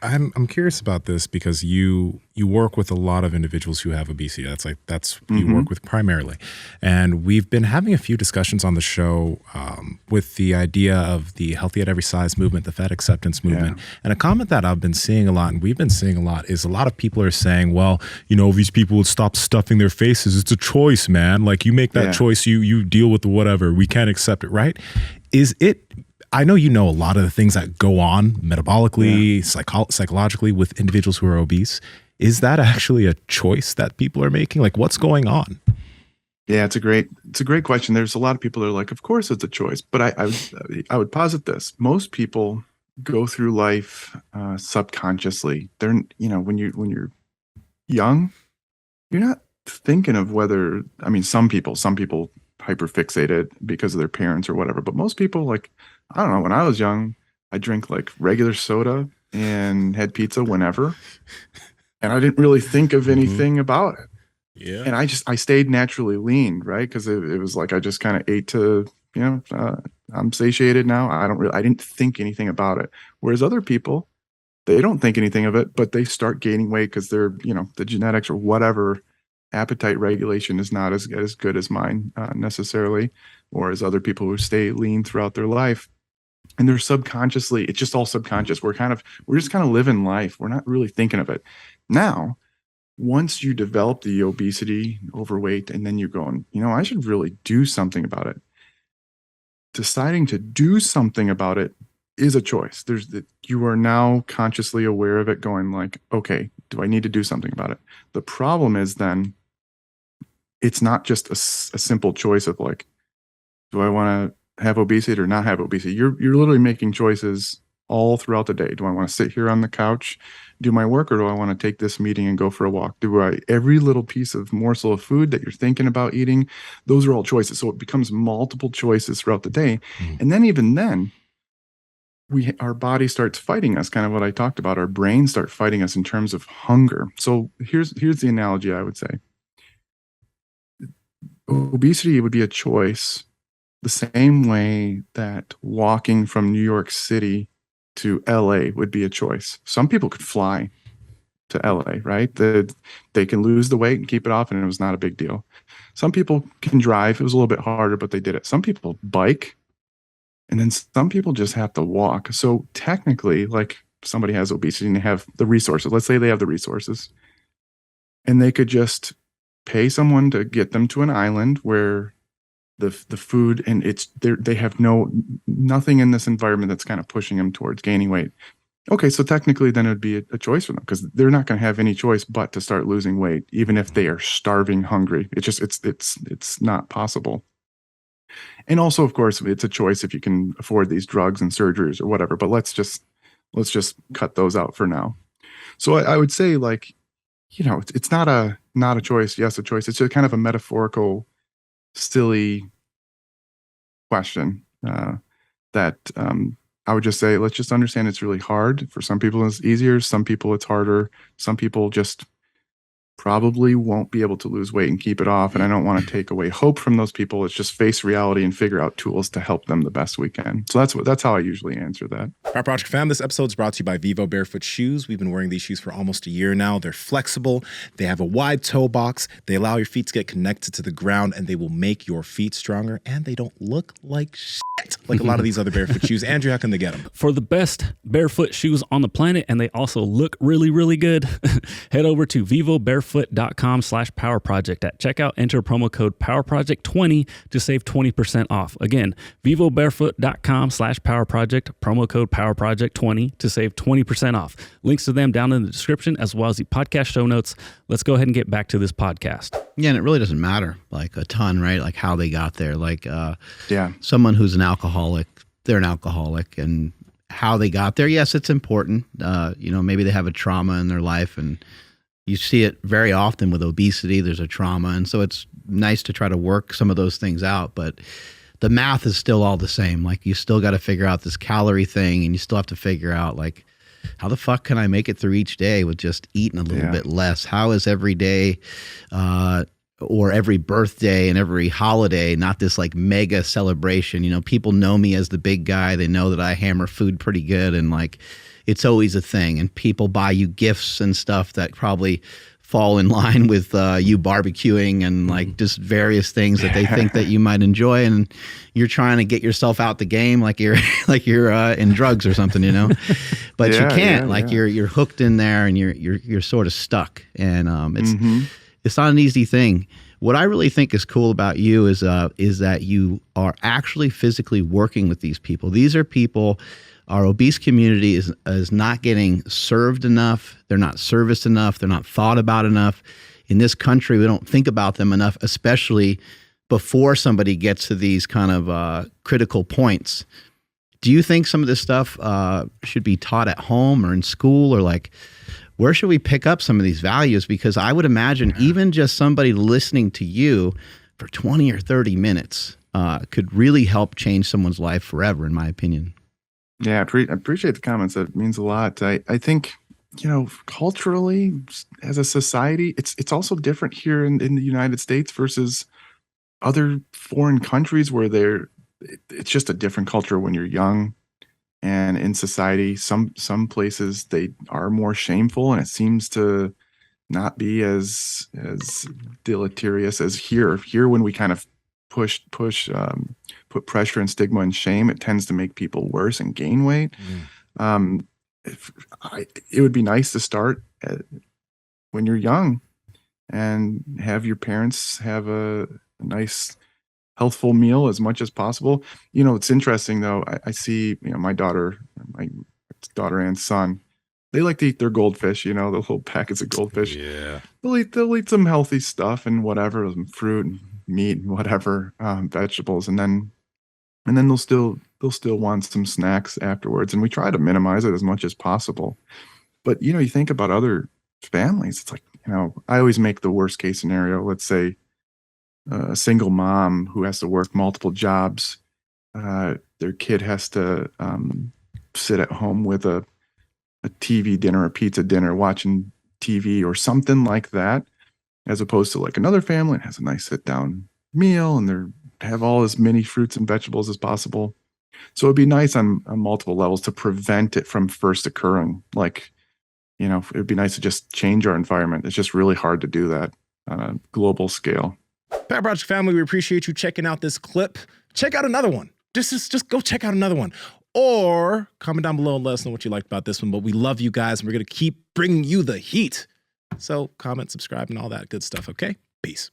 I'm curious about this because you work with a lot of individuals who have obesity. That's you work with primarily, and we've been having a few discussions on the show with the idea of the healthy at every size movement, the fat acceptance movement. Yeah. And a comment that I've been seeing a lot, and we've been seeing a lot, is a lot of people are saying, well, these people would stop stuffing their faces. It's a choice, man. Like, you make that choice, you deal with the whatever. We can't accept it, right? Is it? I know a lot of the things that go on metabolically, psychologically with individuals who are obese. Is that actually a choice that people are making? Like, what's going on? Yeah, it's a great question. There's a lot of people that are like, of course it's a choice, but I would posit this: most people go through life subconsciously. They're when you're young, you're not thinking of whether. I mean, some people hyperfixated because of their parents or whatever, but most people, like, I don't know, when I was young, I drank like regular soda and had pizza whenever, and I didn't really think of anything about it. Yeah. And I stayed naturally lean, right? Because it was like I just kind of ate to, I'm satiated now. I didn't think anything about it. Whereas other people, they don't think anything of it, but they start gaining weight because they're, the genetics or whatever, appetite regulation is not as good as mine necessarily, or as other people who stay lean throughout their life. And they're subconsciously, it's just all subconscious. We're just kind of living life. We're not really thinking of it. Now, once you develop the obesity, overweight, and then you're going, I should really do something about it. Deciding to do something about it is a choice. You are now consciously aware of it, going like, okay, do I need to do something about it? The problem is then it's not just a simple choice of like, do I want to have obesity or not have obesity? You're literally making choices all throughout the day. Do I want to sit here on the couch, do my work, or do I want to take this meeting and go for a walk? Every little piece of morsel of food that you're thinking about eating, those are all choices. So it becomes multiple choices throughout the day. And then even then, our body starts fighting us, kind of what I talked about. Our brains start fighting us in terms of hunger. So here's the analogy I would say. Obesity would be a choice the same way that walking from New York City to LA would be a choice. Some people could fly to LA, right? They can lose the weight and keep it off, and it was not a big deal. Some people can drive. It was a little bit harder, but they did it. Some people bike, and then some people just have to walk. So technically, like, somebody has obesity and they have the resources. Let's say they have the resources, and they could just pay someone to get them to an island where the food, and they have nothing in this environment that's kind of pushing them towards gaining weight. Okay, so technically then it would be a choice for them, because they're not going to have any choice but to start losing weight, even if they are starving hungry. It's not possible. And also, of course, it's a choice if you can afford these drugs and surgeries or whatever, but let's just cut those out for now. So I would say, like, it's not a choice. Yes, a choice. It's just kind of a metaphorical, silly question that I would just say, let's just understand it's really hard. For some people it's easier, some people it's harder, some people just probably won't be able to lose weight and keep it off. And I don't want to take away hope from those people. It's just face reality and figure out tools to help them the best we can. So that's how I usually answer that. Power Project fam, this episode is brought to you by Vivo Barefoot Shoes. We've been wearing these shoes for almost a year now. They're flexible. They have a wide toe box. They allow your feet to get connected to the ground, and they will make your feet stronger. And they don't look like shit like a lot of these other barefoot shoes. Andrew, how can they get them? For the best barefoot shoes on the planet, and they also look really, really good, head over to vivobarefoot.com/powerproject. At checkout, enter promo code PowerProject20 to save 20% off. Again, vivobarefoot.com/powerproject, promo code PowerProject20 to save 20% off. Links to them down in the description, as well as the podcast show notes. Let's go ahead and get back to this podcast. Yeah, and it really doesn't matter, like, a ton, right? Like, how they got there. Like, someone who's an alcoholic, they're an alcoholic, and how they got there, yes, it's important. Maybe they have a trauma in their life, and you see it very often with obesity. There's a trauma, and so it's nice to try to work some of those things out, but the math is still all the same. Like, you still got to figure out this calorie thing, and you still have to figure out, like, how the fuck can I make it through each day with just eating a little bit less? How is every day or every birthday and every holiday, not this like mega celebration. You know, people know me as the big guy. They know that I hammer food pretty good, and like it's always a thing. And people buy you gifts and stuff that probably fall in line with you barbecuing and like just various things that they think that you might enjoy, and you're trying to get yourself out the game like you're in drugs or something, you know. But you can't. You're hooked in there, and you're sort of stuck, and it's not an easy thing. What I really think is cool about you is that you are actually physically working with these people. These are people. Our obese community is not getting served enough. They're not serviced enough. They're not thought about enough. In this country, we don't think about them enough, especially before somebody gets to these kind of critical points. Do you think some of this stuff should be taught at home or in school, or like where should we pick up some of these values? Because I would imagine even just somebody listening to you for 20 or 30 minutes could really help change someone's life forever, in my opinion. Yeah, I appreciate the comments. That means a lot. I think, you know, culturally as a society, it's also different here in the United States versus other foreign countries where it's just a different culture when you're young. And in society, some places they are more shameful, and it seems to not be as deleterious as here. Here, when we kind of put pressure and stigma and shame, it tends to make people worse and gain weight. It would be nice to start when you're young and have your parents have a nice healthful meal as much as possible. You know, it's interesting though. I see, you know, my daughter and son, they like to eat their goldfish, you know, the little packets of goldfish. Yeah. They'll eat some healthy stuff and whatever, some fruit and meat and whatever, vegetables, and then they'll still want some snacks afterwards, and we try to minimize it as much as possible. But you know, you think about other families, it's like, you know, I always make the worst case scenario. Let's say a single mom who has to work multiple jobs, their kid has to sit at home with a TV dinner, a pizza dinner, watching TV or something like that, as opposed to like another family that has a nice sit down meal and they have all as many fruits and vegetables as possible. So it'd be nice on multiple levels to prevent it from first occurring. Like, you know, it'd be nice to just change our environment. It's just really hard to do that on a global scale. Power Project family, we appreciate you checking out this clip. Check out another one. Just go check out another one. Or comment down below and let us know what you liked about this one. But we love you guys, and we're going to keep bringing you the heat. So comment, subscribe, and all that good stuff, okay? Peace.